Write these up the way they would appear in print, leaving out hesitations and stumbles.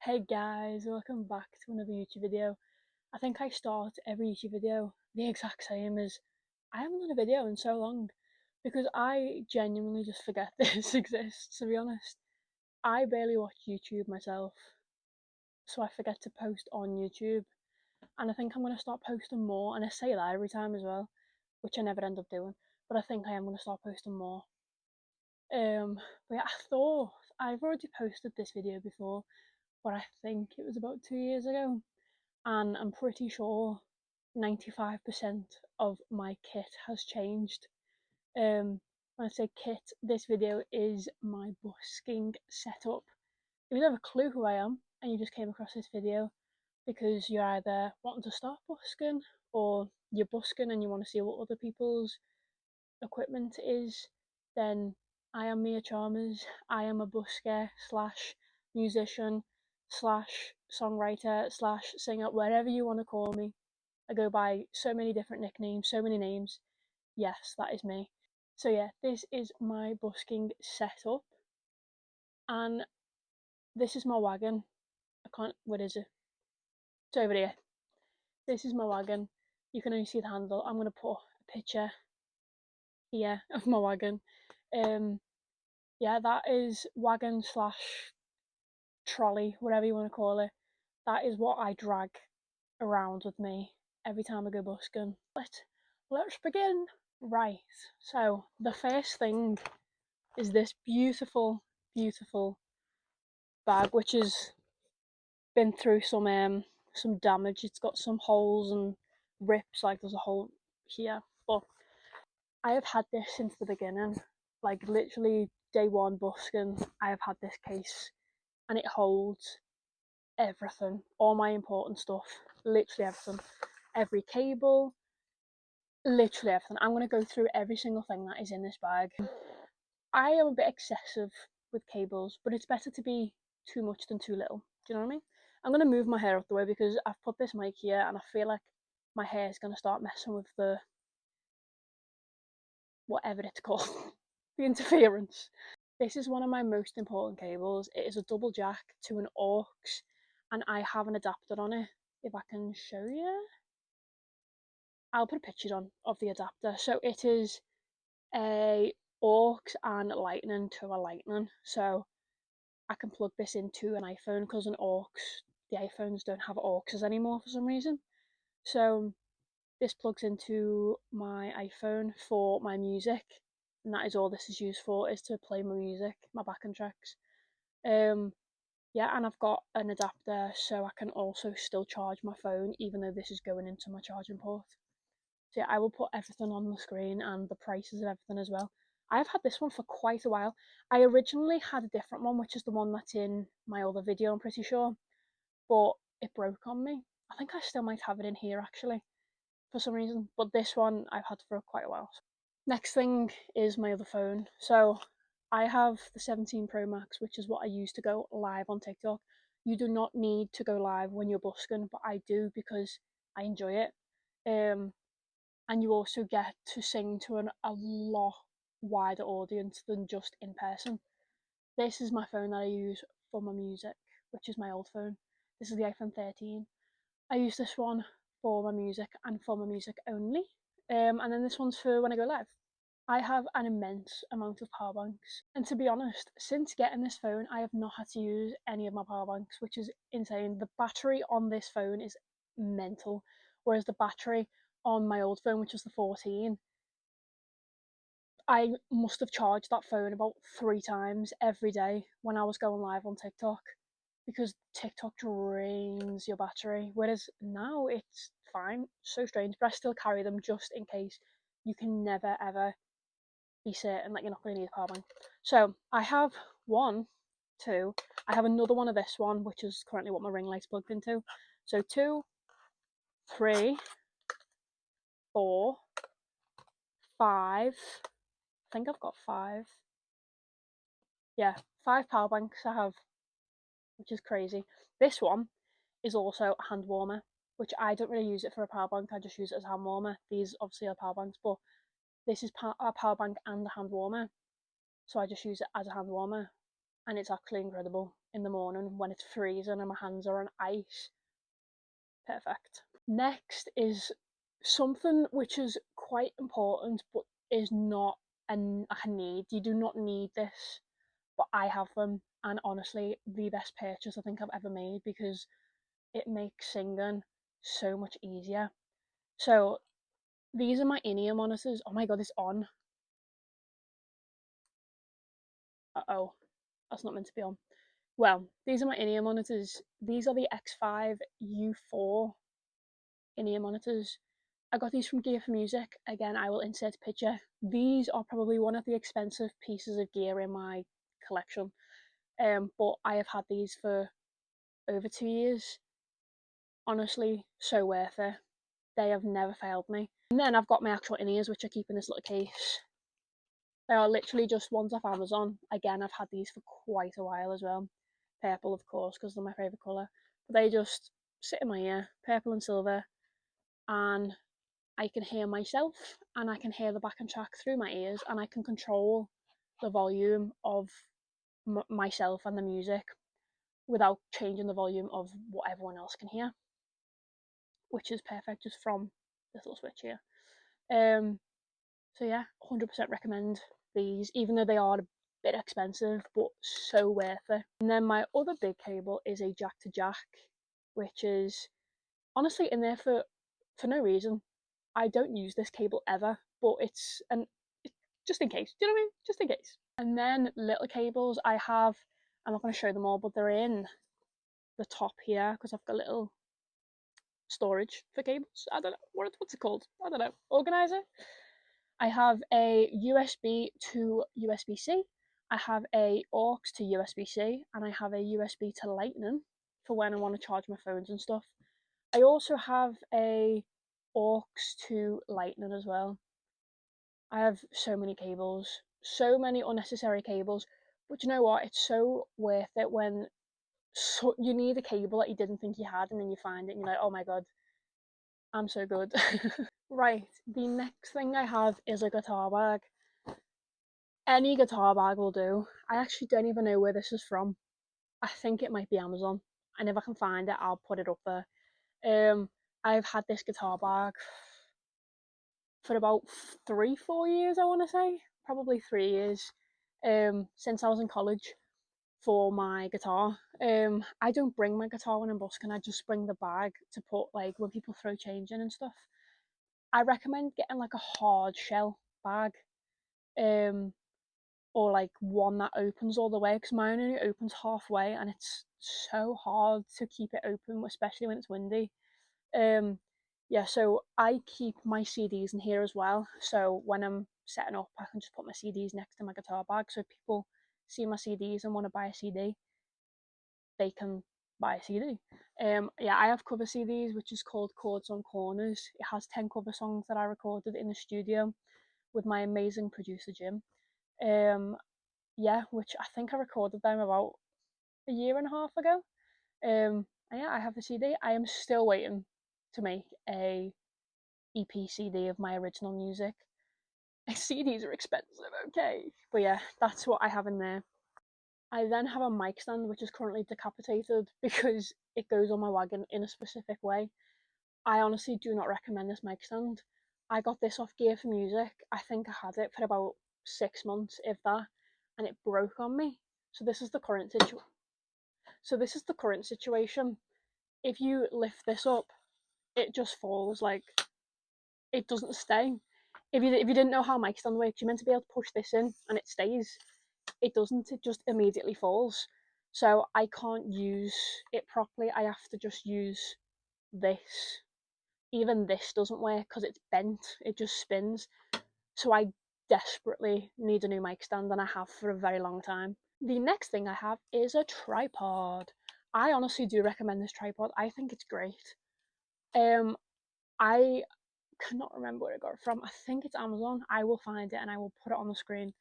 Hey guys, welcome back to another YouTube video. I think I start every YouTube video the exact same as I haven't done a video in so long because I genuinely just forget this exists, to be honest. I barely watch YouTube myself, so I forget to post on YouTube. And I think I'm going to start posting more, and I say that every time as well, which I never end up doing, but I think I am going to start posting more. But yeah, I thought I've already posted this video before, but I think it was about 2 years ago, and I'm pretty sure 95% of my kit has changed. When I say kit, this video is my busking setup. If you don't have a clue who I am and you just came across this video because you're either wanting to start busking or you're busking and you want to see what other people's equipment is, then I am Mia Chalmers. I am a busker slash musician slash songwriter slash singer, whatever you want to call me. I go by so many different nicknames, so many names. Yes, that is me. So yeah, this is my busking setup, and this is my wagon. I can't. What is it? It's over here. This is my wagon. You can only see the handle. I'm gonna put a picture here of my wagon. Yeah, that is wagon slash trolley, whatever you want to call it. That is what I drag around with me every time I go busking. Let's begin. Right, so the first thing is this beautiful, beautiful bag, which has been through some damage. It's got some holes and rips, like there's a hole here. But I have had this since the beginning, like literally day one busking. I have had this case, and it holds everything, all my important stuff, literally everything, every cable, literally everything. I'm going to go through every single thing that is in this bag. I am a bit excessive with cables, but it's better to be too much than too little. Do you know what I mean? I'm going to move my hair out the way because I've put this mic here and I feel like my hair is going to start messing with the whatever it's called, the interference. This is one of my most important cables. It is a double jack to an aux, and I have an adapter on it. If I can show you, I'll put pictures on of the adapter. So it is a aux and lightning to a lightning. So I can plug this into an iPhone because an aux, the iPhones don't have auxes anymore for some reason. So this plugs into my iPhone for my music, and that is all this is used for, is to play my music, my backing tracks. Yeah, and I've got an adapter so I can also still charge my phone even though this is going into my charging port. So yeah, I will put everything on the screen and the prices of everything as well. I've had this one for quite a while. I originally had a different one, which is the one that's in my other video, I'm pretty sure, but it broke on me. I think I still might have it in here actually for some reason, but this one I've had for quite a while. Next thing is my other phone. So I have the 17 Pro Max, which is what I use to go live on TikTok. You do not need to go live when you're busking, but I do because I enjoy it. And you also get to sing to a lot wider audience than just in person. This is my phone that I use for my music, which is my old phone. This is the iPhone 13. I use this one for my music and for my music only. And then this one's for when I go live. I have an immense amount of power banks, and to be honest, since getting this phone, I have not had to use any of my power banks, which is insane. The battery on this phone is mental, whereas the battery on my old phone, which was the 14, I must have charged that phone about 3 times every day when I was going live on TikTok, because TikTok drains your battery, whereas now it's fine. So strange, but I still carry them just in case. You can never ever be certain that you're not going to need a power bank. So I have one, two. I have another one of this one, which is currently what my ring light's plugged into. So 2, 3, 4, 5. I think I've got 5. Yeah, 5 power banks I have, which is crazy. This one is also a hand warmer, which I don't really use it for a power bank. I just use it as a hand warmer. These obviously are power banks, but this is a power bank and a hand warmer. So I just use it as a hand warmer, and it's actually incredible. in the morning when it's freezing and my hands are on ice. Perfect. Next is something which is quite important but is not a need. You do not need this, but I have them, and honestly, the best purchase I think I've ever made because it makes singing so much easier. So these are my in-ear monitors. Oh my god, it's on. Uh-oh, that's not meant to be on. Well, these are my in-ear monitors. These are the X5 U4 in-ear monitors. I got these from Gear for Music. Again, I will insert a picture. These are probably one of the expensive pieces of gear in my collection. But I have had these for over 2 years. Honestly, so worth it. They have never failed me. And then I've got my actual in-ears, which I keep in this little case. They are literally just ones off Amazon. Again, I've had these for quite a while as well. Purple, of course, because they're my favourite colour. But they just sit in my ear, purple and silver, and I can hear myself and I can hear the backing track through my ears, and I can control the volume of myself and the music without changing the volume of what everyone else can hear, which is perfect just from this little switch here. So yeah, 100% recommend these, even though they are a bit expensive, but so worth it. And then my other big cable is a jack to jack, which is honestly in there for no reason. I don't use this cable ever, but it's just in case. Do you know what I mean? Just in case. And then little cables I have. I'm not going to show them all, but they're in the top here because I've got little storage for cables. I don't know what's it called. I don't know. Organizer. I have a USB to USB-C. I have a aux to USB-C, and I have a USB to Lightning for when I want to charge my phones and stuff. I also have a aux to Lightning as well. I have so many cables, so many unnecessary cables, but you know what? It's so worth it when you need a cable that you didn't think you had, and then you find it, and you're like, oh my god, I'm so good. Right, the next thing I have is a guitar bag. Any guitar bag will do. I actually don't even know where this is from. I think it might be Amazon, and if I can find it, I'll put it up there. I've had this guitar bag for about 3-4 years, I want to say, probably 3 years, since I was in college for my guitar. I don't bring my guitar when I'm busking. I just bring the bag to put like when people throw change in and stuff. I recommend getting like a hard shell bag, or like one that opens all the way, because mine only opens halfway and it's so hard to keep it open, especially when it's windy. Yeah, so I keep my CDs in here as well. So when I'm setting up, I can just put my CDs next to my guitar bag. So if people see my CDs and want to buy a CD, they can buy a CD. Yeah, I have cover CDs, which is called Chords on Corners. It has 10 cover songs that I recorded in the studio with my amazing producer Jim. Yeah, which I think I recorded them about a year and a half ago. And yeah, I have the CD. I am still waiting to make a EP CD of my original music. CDs are expensive, okay, but yeah, that's what I have in there. I then have a mic stand which is currently decapitated because it goes on my wagon in a specific way. I honestly do not recommend this mic stand. I got this off Gear for Music. I think I had it for about 6 months, if that, and it broke on me. So this is the current situation. If you lift this up, it just falls, like it doesn't stay. If you didn't know how mic stand works, you're meant to be able to push this in and it stays. It doesn't. It just immediately falls. So I can't use it properly. I have to just use this. Even this doesn't work because it's bent. It just spins. So I desperately need a new mic stand, and I have for a very long time. The next thing I have is a tripod. I honestly do recommend this tripod. I think it's great. I cannot remember where I got it from. I think it's Amazon. I will find it and I will put it on the screen.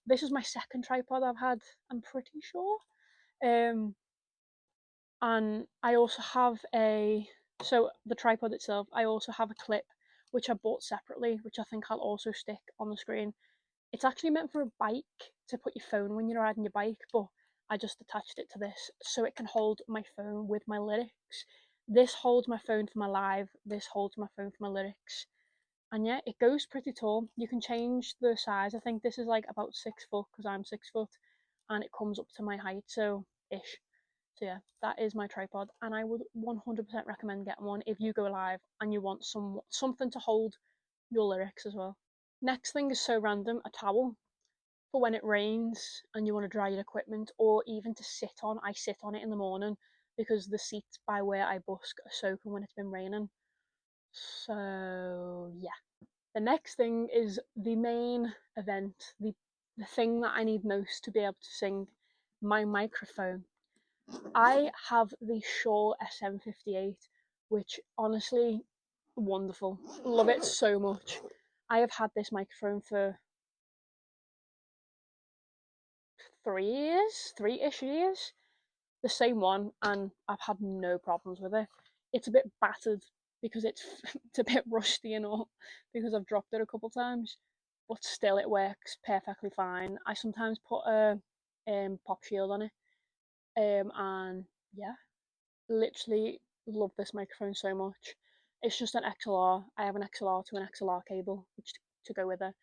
This is my second tripod I've had, I'm pretty sure. And I also have so the tripod itself, I also have a clip which I bought separately, which I think I'll also stick on the screen. It's actually meant for a bike, to put your phone when you're riding your bike, but I just attached it to this so it can hold my phone with my lyrics. This holds my phone for my live, this holds my phone for my lyrics. And yeah, it goes pretty tall. You can change the size. I think this is like about 6 foot because I'm 6 foot, and it comes up to my height, so ish. So yeah, that is my tripod, and I would 100% recommend getting one if you go live and you want something to hold your lyrics as well. Next thing is so random, a towel for when it rains and you want to dry your equipment, or even to sit on. I sit on it in the morning because the seats by where I busk are soaking when it's been raining. So yeah. The next thing is the main event, the thing that I need most to be able to sing, my microphone. I have the Shure SM58, which honestly, wonderful. Love it so much. I have had this microphone for 3 years, 3-ish years, the same one, and I've had no problems with it. It's a bit battered because it's a bit rusty and all because I've dropped it a couple times, but still it works perfectly fine. I sometimes put a pop shield on it, and yeah, literally love this microphone so much. It's just an XLR. I have an XLR to an XLR cable, which to go with it.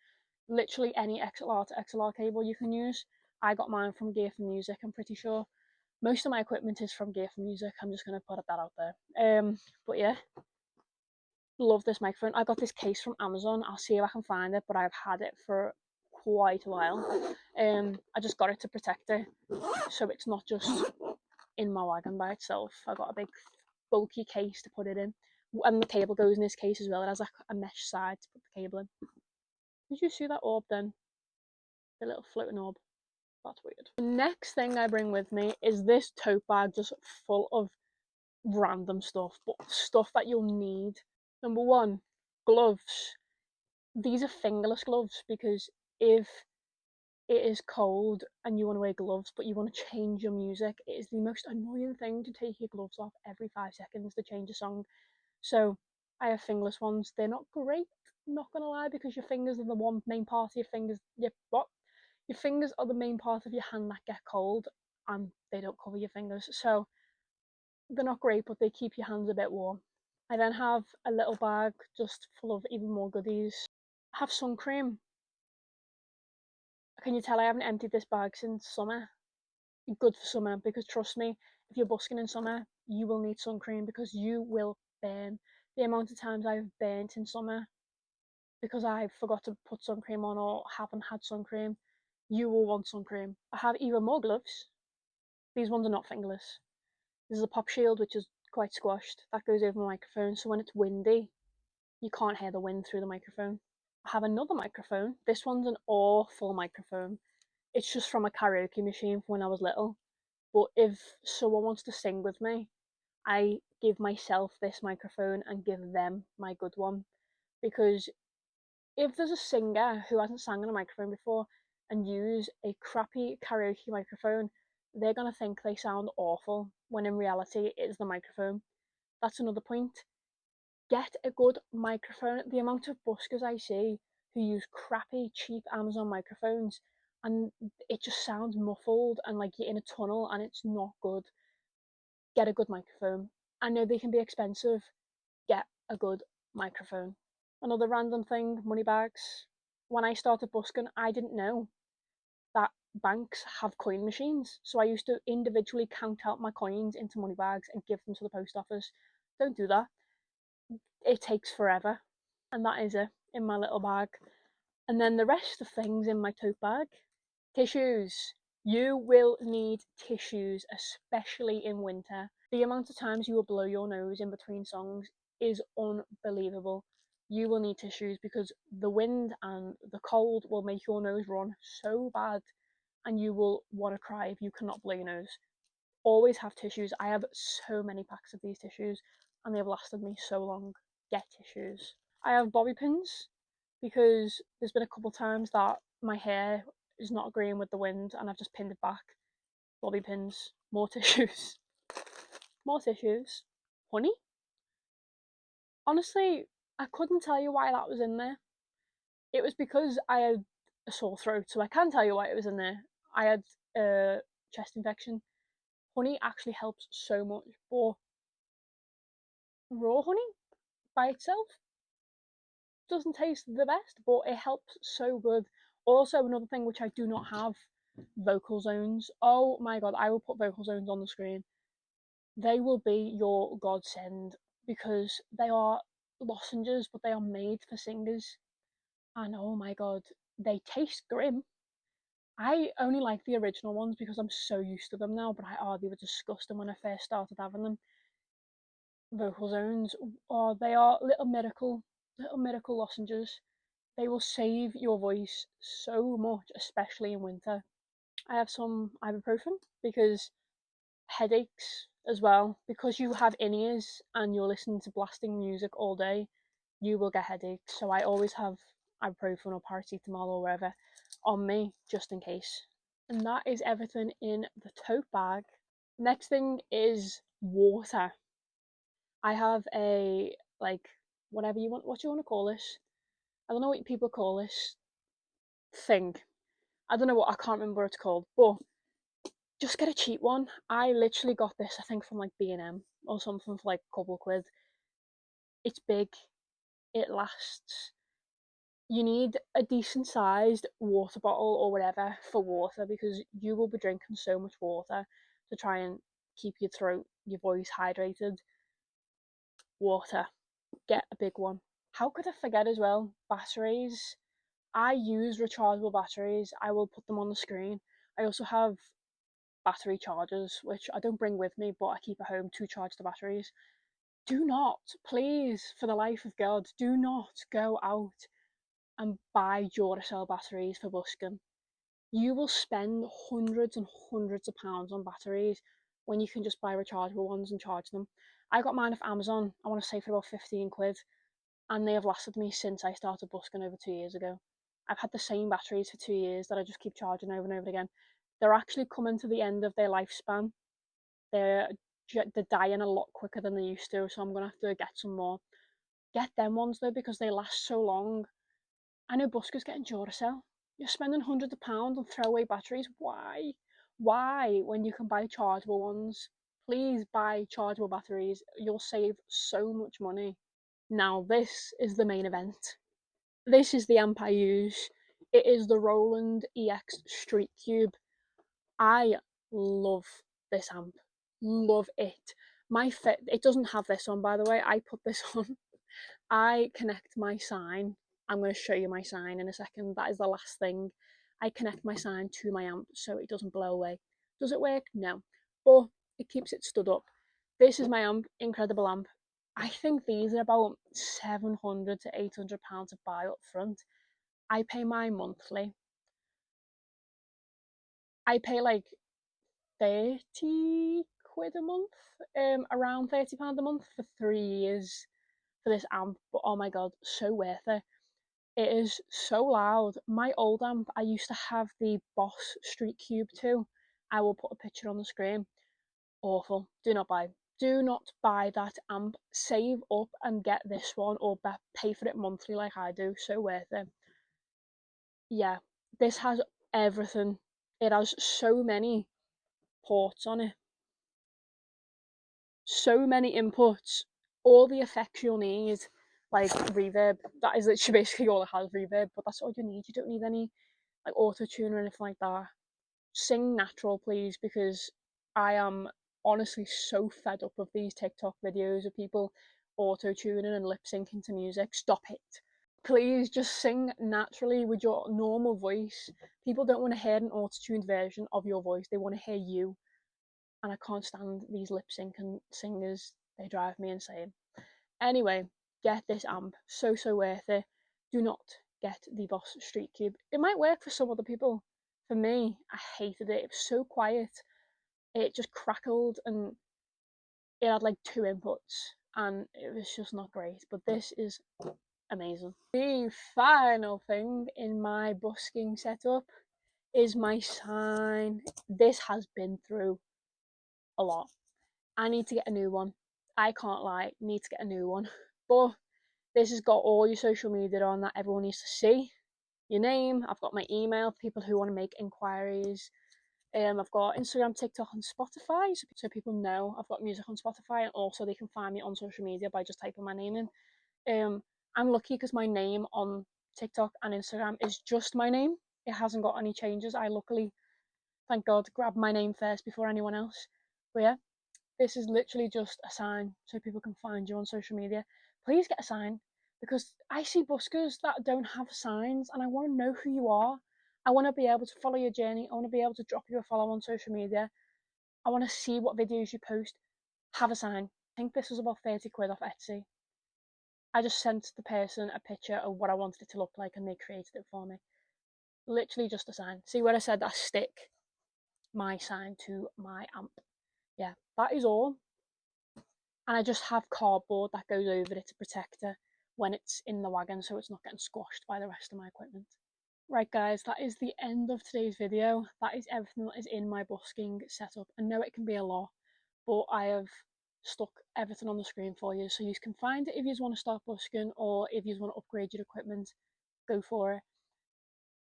Literally any XLR to XLR cable you can use. I got mine from Gear for Music, I'm pretty sure. Most of my equipment is from Gear for Music. I'm just gonna put that out there. But yeah, love this microphone. I got this case from Amazon. I'll see if I can find it, but I've had it for quite a while. I just got it to protect it, so it's not just in my wagon by itself. I got a big bulky case to put it in, and the cable goes in this case as well. It has like a mesh side to put the cable in. Did you see that orb then? The little floating orb. That's weird. The next thing I bring with me is this tote bag just full of random stuff, but stuff that you'll need. Number one, gloves. These are fingerless gloves because if it is cold and you want to wear gloves but you want to change your music, it is the most annoying thing to take your gloves off every 5 seconds to change a song. So I have fingerless ones. They're not great, not gonna lie, because your fingers are the one main part of your fingers. Your fingers are the main part of your hand that get cold, and they don't cover your fingers. So they're not great, but they keep your hands a bit warm. I then have a little bag just full of even more goodies. I have sun cream. Can you tell I haven't emptied this bag since summer? Good for summer, because trust me, if you're busking in summer, you will need sun cream because you will burn. The amount of times I've burnt in summer because I forgot to put sun cream on or haven't had sun cream, you will want sun cream. I have even more gloves. These ones are not fingerless. This is a pop shield, which is quite squashed. That goes over my microphone, so when it's windy, you can't hear the wind through the microphone. I have another microphone. This one's an awful microphone. It's just from a karaoke machine from when I was little. But if someone wants to sing with me, I give myself this microphone and give them my good one. Because if there's a singer who hasn't sang on a microphone before and use a crappy karaoke microphone, they're gonna think they sound awful when in reality it is the microphone. That's another point. Get a good microphone. The amount of buskers I see who use crappy, cheap Amazon microphones and it just sounds muffled and like you're in a tunnel and it's not good. Get a good microphone. I know they can be expensive. Get a good microphone. Another random thing, money bags. When I started busking, I didn't know that banks have coin machines. So I used to individually count out my coins into money bags and give them to the post office. Don't do that. It takes forever. And that is it in my little bag. And then the rest of things in my tote bag. Tissues. You will need tissues, especially in winter. The amount of times you will blow your nose in between songs is unbelievable. You will need tissues because the wind and the cold will make your nose run so bad and you will want to cry if you cannot blow your nose. Always have tissues. I have so many packs of these tissues and they have lasted me so long. Get tissues. I have bobby pins because there's been a couple times that my hair is not agreeing with the wind and I've just pinned it back. Bobby pins, more tissues, more tissues. Honey? Honestly, I couldn't tell you why that was in there. It was because I had a sore throat, so I can tell you why it was in there. I had chest infection. Honey actually helps so much, but raw honey by itself doesn't taste the best, but it helps so good. Also, another thing which I do not have, vocal zones. Oh my god, I will put vocal zones on the screen. They will be your godsend because they are lozenges, but they are made for singers. And oh my god, they taste grim. I only like the original ones because I'm so used to them now, but they were disgusting when I first started having them. Vocal zones, they are little miracle lozenges. They will save your voice so much, especially in winter. I have some ibuprofen because headaches as well. Because you have in-ears and you're listening to blasting music all day, you will get headaches. So I always have ibuprofen or paracetamol or whatever on me just in case. And that is everything in the tote bag. Next thing is water. I have a, like, what you want to call this. I don't know what people call this thing. I don't know what, I can't remember what it's called, but just get a cheap one. I literally got this, I think, from like B&M or something for like a couple of quid. It's big, it lasts. You need a decent sized water bottle or whatever for water because you will be drinking so much water to try and keep your voice hydrated. Water, get a big one. How could I forget as well? Batteries. I use rechargeable batteries. I will put them on the screen. I also have battery chargers, which I don't bring with me, but I keep at home to charge the batteries. Do not, please, for the life of God, do not go out and buy Duracell batteries for busking. You will spend hundreds and hundreds of pounds on batteries when you can just buy rechargeable ones and charge them. I got mine off Amazon, I want to say for about 15 quid, and they have lasted me since I started busking over 2 years ago. I've had the same batteries for 2 years that I just keep charging over and over again. They're actually coming to the end of their lifespan. They're they're dying a lot quicker than they used to, so I'm gonna have to get some more. Get them ones though because they last so long. I know buskers getting Duracell. You're spending hundreds of pounds on throwaway batteries. Why? Why when you can buy chargeable ones? Please buy chargeable batteries. You'll save so much money. Now this is the main event. This is the amp I use. It is the Roland EX Street Cube. I love this amp. Love it. It doesn't have this on, by the way. I put this on. I connect my sign. I'm going to show you my sign in a second. That is the last thing. I connect my sign to my amp so it doesn't blow away. Does it work? No. But it keeps it stood up. This is my amp. Incredible amp. I think these are about £700 to £800 to buy up front. I pay mine monthly. I pay like 30 quid a month, around £30 a month for 3 years for this amp. But oh my god, so worth it. It is so loud. My old amp, I used to have the Boss Street Cube too. I will put a picture on the screen. Awful. Do not buy. Do not buy that amp. Save up and get this one, or pay for it monthly like I do. So worth it. Yeah, this has everything. It has so many ports on it, so many inputs, all the effects you'll need, like reverb. That is literally basically all it has, reverb, but that's all you need. You don't need any like auto tune or anything like that. Sing natural, please, because I am honestly so fed up of these TikTok videos of people auto tuning and lip syncing to music. Stop it. Please just sing naturally with your normal voice. People don't want to hear an auto tuned version of your voice, they want to hear you. And I can't stand these lip syncing singers, they drive me insane. Anyway, get this amp, so worth it. Do not get the Boss Street Cube. It might work for some other people. For me, I hated it. It was so quiet. It just crackled and it had like two inputs and it was just not great. But this is amazing. The final thing in my busking setup is my sign. This has been through a lot. I need to get a new one. I can't lie, need to get a new one. But this has got all your social media on that everyone needs to see. Your name, I've got my email for people who want to make inquiries. I've got Instagram, TikTok, and Spotify, so people know I've got music on Spotify, and also they can find me on social media by just typing my name in. I'm lucky because my name on TikTok and Instagram is just my name. It hasn't got any changes. I luckily, thank God, grabbed my name first before anyone else. But yeah, this is literally just a sign so people can find you on social media. Please get a sign because I see buskers that don't have signs and I want to know who you are. I want to be able to follow your journey. I want to be able to drop you a follow on social media. I want to see what videos you post. Have a sign. I think this was about 30 quid off Etsy. I just sent the person a picture of what I wanted it to look like and they created it for me. Literally just a sign. See where I said I stick my sign to my amp? Yeah, that is all. And I just have cardboard that goes over it to protect it when it's in the wagon so it's not getting squashed by the rest of my equipment. Right guys, that is the end of today's video. That is everything that is in my busking setup. I know it can be a lot, but I have stuck everything on the screen for you so you can find it if you want to start busking or if you want to upgrade your equipment, go for it.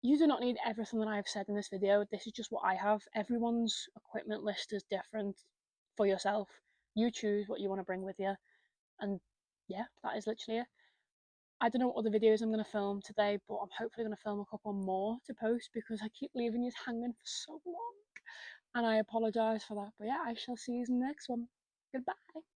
You do not need everything that I've said in this video. This is just what I have. Everyone's equipment list is different for yourself. You choose what you want to bring with you. And yeah, that is literally it. I don't know what other videos I'm going to film today, but I'm hopefully going to film a couple more to post because I keep leaving you hanging for so long. And I apologise for that. But yeah, I shall see you in the next one. Goodbye.